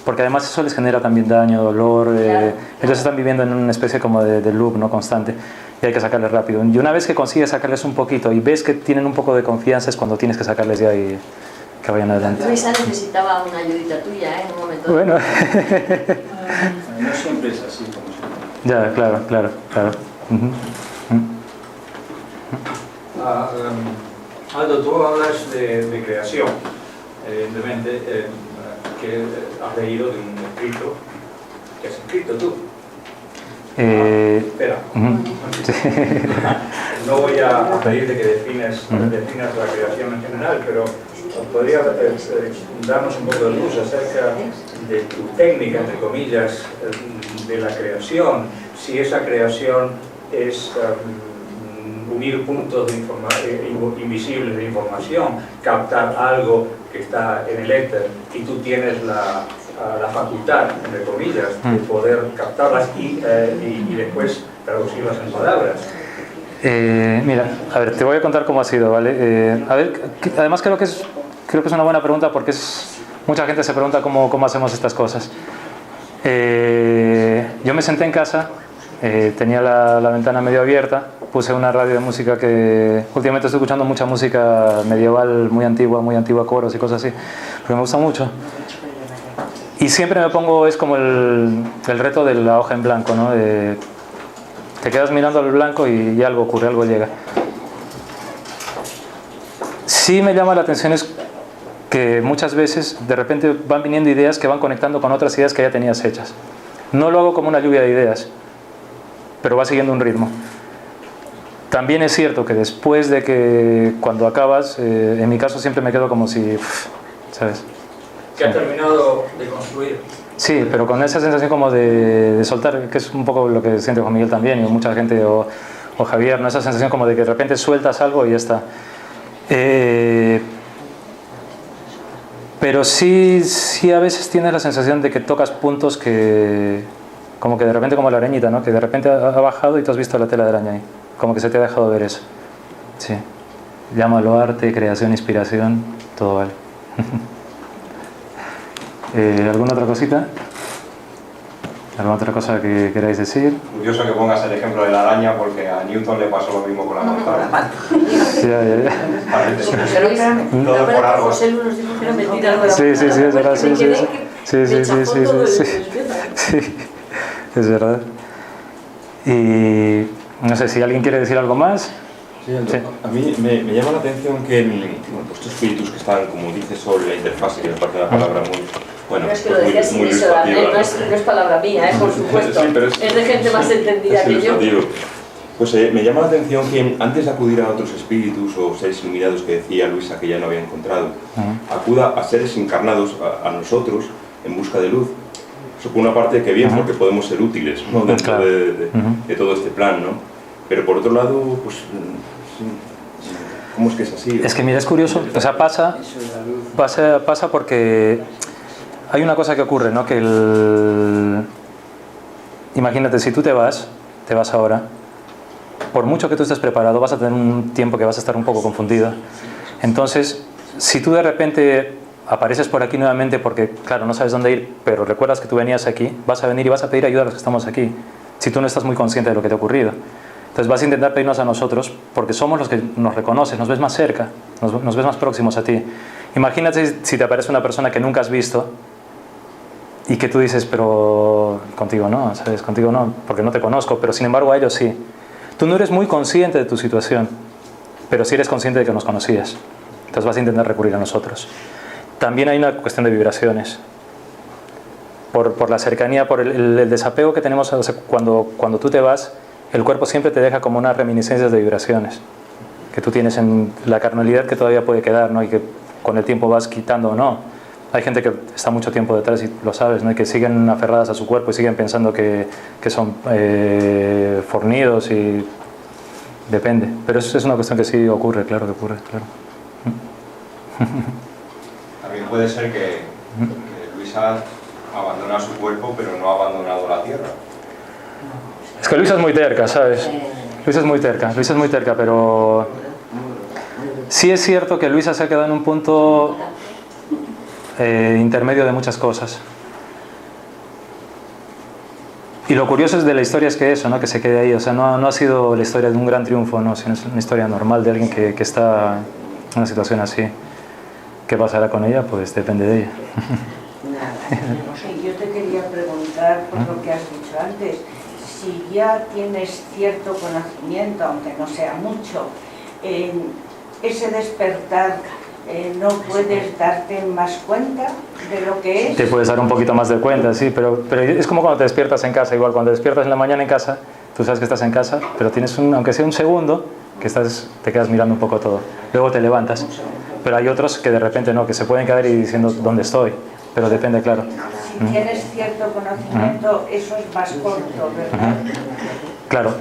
porque además eso les genera también daño, dolor, claro. Ellos están viviendo en una especie como de loop, ¿no? Constante, y hay que sacarles rápido. Y una vez que consigues sacarles un poquito y ves que tienen un poco de confianza, es cuando tienes que sacarles ya y que vayan adelante. Luisa necesitaba una ayudita tuya, en un momento. Bueno. No siempre es así como se... Ya, claro. Aldo, tú hablas de creación, evidentemente, que has leído de un escrito que has escrito tú. Espera. No voy a pedirte que definas la creación en general, pero podría darnos un poco de luz acerca de tu técnica, entre comillas, de la creación, si esa creación es unir puntos invisibles de información, captar algo que está en el éter y tú tienes la facultad, entre comillas, de poder captarlas y después traducirlas en palabras. Mira, a ver, te voy a contar cómo ha sido, ¿vale? A ver, además creo que es una buena pregunta porque mucha gente se pregunta cómo hacemos estas cosas. Yo me senté en casa, tenía la ventana medio abierta, puse una radio de música que últimamente estoy escuchando mucha música medieval muy antigua, coros y cosas así, porque me gusta mucho. Y siempre me pongo, es como el reto de la hoja en blanco, ¿no? Te quedas mirando al blanco y algo ocurre, algo llega. Sí me llama la atención es que muchas veces de repente van viniendo ideas que van conectando con otras ideas que ya tenías hechas. No lo hago como una lluvia de ideas, pero va siguiendo un ritmo. También es cierto que después de que cuando acabas, en mi caso siempre me quedo como si, ¿sabes? Que ha terminado de construir. Sí, pero con esa sensación como de soltar, que es un poco lo que siente Juan Miguel también, y mucha gente, o Javier, ¿no? Esa sensación como de que de repente sueltas algo y ya está. Pero sí a veces tienes la sensación de que tocas puntos que, como que de repente como la arañita, ¿no? Que de repente ha bajado y tú has visto la tela de araña ahí, como que se te ha dejado ver eso. Sí. Llámalo arte, creación, inspiración, todo vale. ¿Alguna otra cosita? ¿Alguna otra cosa que queráis decir? Curioso que pongas el ejemplo de la araña porque a Newton le pasó lo mismo con la manzana. Ya. Todo por algo. José Lu nos dijo que era mentira lo de la Sí, es verdad, sí, es verdad. Y no sé si alguien quiere decir algo más. Sí, a mí me llama la atención que estos espíritus que están, como dice Sol, la interfase, que me parece una palabra muy... Bueno, no es que lo decía sin eso, no es palabra mía, por supuesto. Sí, pero es de gente más entendida que yo. Pues me llama la atención que antes de acudir a otros espíritus o seres iluminados que decía Luisa que ya no había encontrado, acuda a seres encarnados, a nosotros, en busca de luz. Eso por una parte que bien, porque podemos ser útiles, ¿no? Dentro de todo este plan, ¿no? Pero por otro lado, pues, ¿cómo es que es así? Es que mira, es curioso, o sea, pasa porque hay una cosa que ocurre, ¿no? Que imagínate, si tú te vas ahora, por mucho que tú estés preparado, vas a tener un tiempo que vas a estar un poco confundido. Entonces, si tú de repente apareces por aquí nuevamente porque, claro, no sabes dónde ir, pero recuerdas que tú venías aquí, vas a venir y vas a pedir ayuda a los que estamos aquí, si tú no estás muy consciente de lo que te ha ocurrido. Entonces vas a intentar pedirnos a nosotros porque somos los que nos reconoces, nos ves más cerca, nos ves más próximos a ti. Imagínate si te aparece una persona que nunca has visto y que tú dices, pero contigo no, ¿sabes? Contigo no, porque no te conozco, pero sin embargo a ellos sí. Tú no eres muy consciente de tu situación, pero sí eres consciente de que nos conocías. Entonces vas a intentar recurrir a nosotros. También hay una cuestión de vibraciones. Por la cercanía, por el desapego que tenemos, o sea, cuando tú te vas, el cuerpo siempre te deja como unas reminiscencias de vibraciones que tú tienes en la carnalidad que todavía puede quedar, ¿no? Y que con el tiempo vas quitando o no. Hay gente que está mucho tiempo detrás y lo sabes, ¿no? Y que siguen aferradas a su cuerpo y siguen pensando que son fornidos y depende. Pero eso es una cuestión que sí ocurre, claro que ocurre, claro. También puede ser que Luisa abandona su cuerpo pero no ha abandonado la tierra. Es que Luisa es muy terca, ¿sabes? Luisa es muy terca, pero sí es cierto que Luisa se ha quedado en un punto intermedio de muchas cosas. Y lo curioso es de la historia es que eso, ¿no? Que se quede ahí, o sea, no ha sido la historia de un gran triunfo, ¿no? Sino es una historia normal de alguien que está en una situación así. ¿Qué pasará con ella? Pues depende de ella. Yo te quería preguntar por lo que has dicho antes, si ya tienes cierto conocimiento, aunque no sea mucho, ese despertar, ¿no puedes darte más cuenta de lo que es? Te puedes dar un poquito más de cuenta, sí, pero es como cuando te despiertas en casa, igual cuando despiertas en la mañana en casa, tú sabes que estás en casa, pero tienes aunque sea un segundo, que te quedas mirando un poco todo, luego te levantas, pero hay otros que de repente no, que se pueden quedar y diciendo dónde estoy, pero depende, claro. Si tienes cierto conocimiento, eso es más corto, ¿verdad? Claro,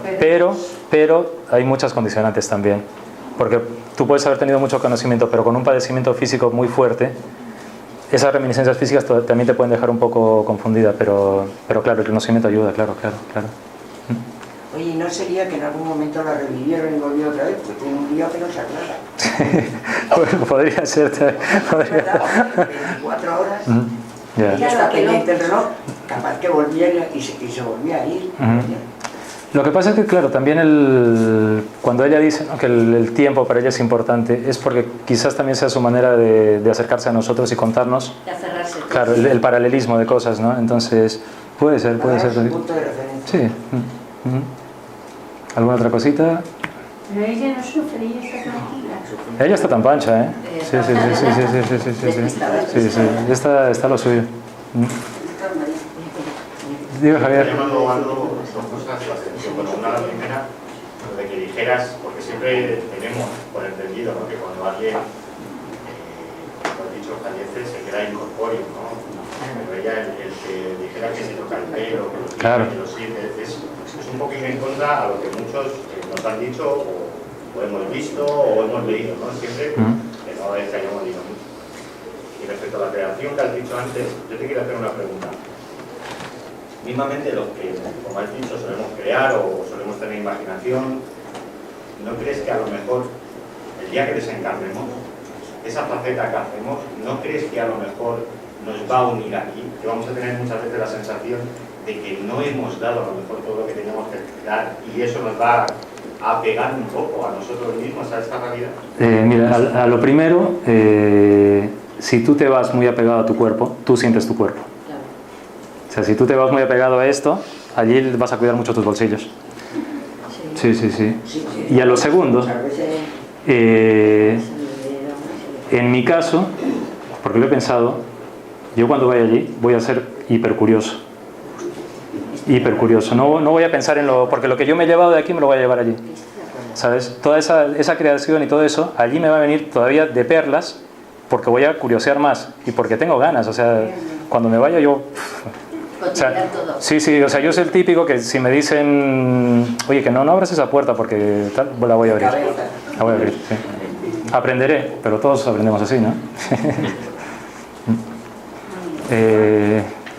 pero hay muchas condicionantes también. Porque tú puedes haber tenido mucho conocimiento, pero con un padecimiento físico muy fuerte, esas reminiscencias físicas también te pueden dejar un poco confundida, pero claro, el conocimiento ayuda, claro. Oye, ¿no sería que en algún momento la revivieron y volvió otra vez? Porque tiene un día que no se aclara. Bueno, podría ser. ¿Verdad? 24 horas. Ya. Y está pendiente el reloj, capaz que volvía y se volvía a ir. Lo que pasa es que, claro, también cuando ella dice, ¿no?, que el tiempo para ella es importante, es porque quizás también sea su manera de acercarse a nosotros y contarnos, De aferrarse. claro, el paralelismo de cosas, ¿no? Entonces, puede ser. Es un punto de referencia. Sí. ¿Alguna otra cosita? Pero ella no sufre, ella está tranquila. Ella está tan pancha, ¿eh? Sí. Está lo suyo. Digo, Javier. Me ha llamado algo, dos cosas la atención. Bueno, una, la primera, lo de que dijeras, porque siempre tenemos por entendido, ¿no?, que cuando alguien, como has dicho, fallece, se queda incorpóreo, ¿no? Pero ella, el que dijera que se toca el pelo, que lo siente, Claro. que lo siente, es un poquito en contra a lo que muchos nos han dicho o hemos visto o hemos leído, ¿no? Siempre que no es que hayamos leído mucho. Y respecto a la creación que has dicho antes, yo te quiero hacer una pregunta. Mismamente los que, como has dicho, solemos crear o solemos tener imaginación, ¿no crees que a lo mejor el día que desencarnemos, esa faceta que hacemos, ¿no crees que a lo mejor nos va a unir aquí? Que vamos a tener muchas veces la sensación de que no hemos dado a lo mejor todo lo que teníamos que dar y eso nos va a pegar un poco a nosotros mismos, a esta realidad. Mira, a lo primero, si tú te vas muy apegado a tu cuerpo, tú sientes tu cuerpo. O sea, si tú te vas muy apegado a esto, allí vas a cuidar mucho tus bolsillos. Sí. Y a lo segundo, en mi caso, porque lo he pensado, yo cuando vaya allí voy a ser hipercurioso. No voy a pensar en porque lo que yo me he llevado de aquí me lo voy a llevar allí. ¿Sabes? Toda esa creación y todo eso, allí me va a venir todavía de perlas, porque voy a curiosear más y porque tengo ganas. O sea, cuando me vaya yo... O sea, sí, o sea, yo soy el típico que si me dicen, oye, que no abras esa puerta porque tal, la voy a abrir. La voy a abrir, sí. Aprenderé, pero todos aprendemos así, ¿no?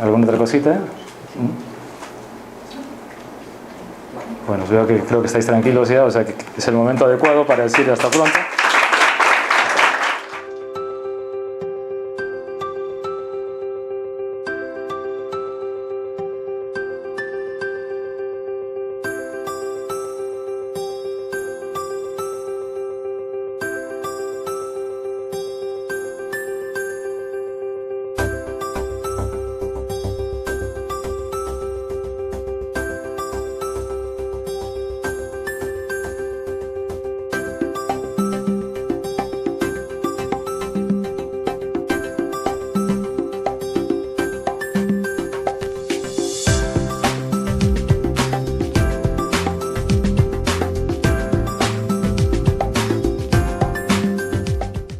¿Alguna otra cosita? Bueno, creo que estáis tranquilos ya, o sea, que es el momento adecuado para decir hasta pronto.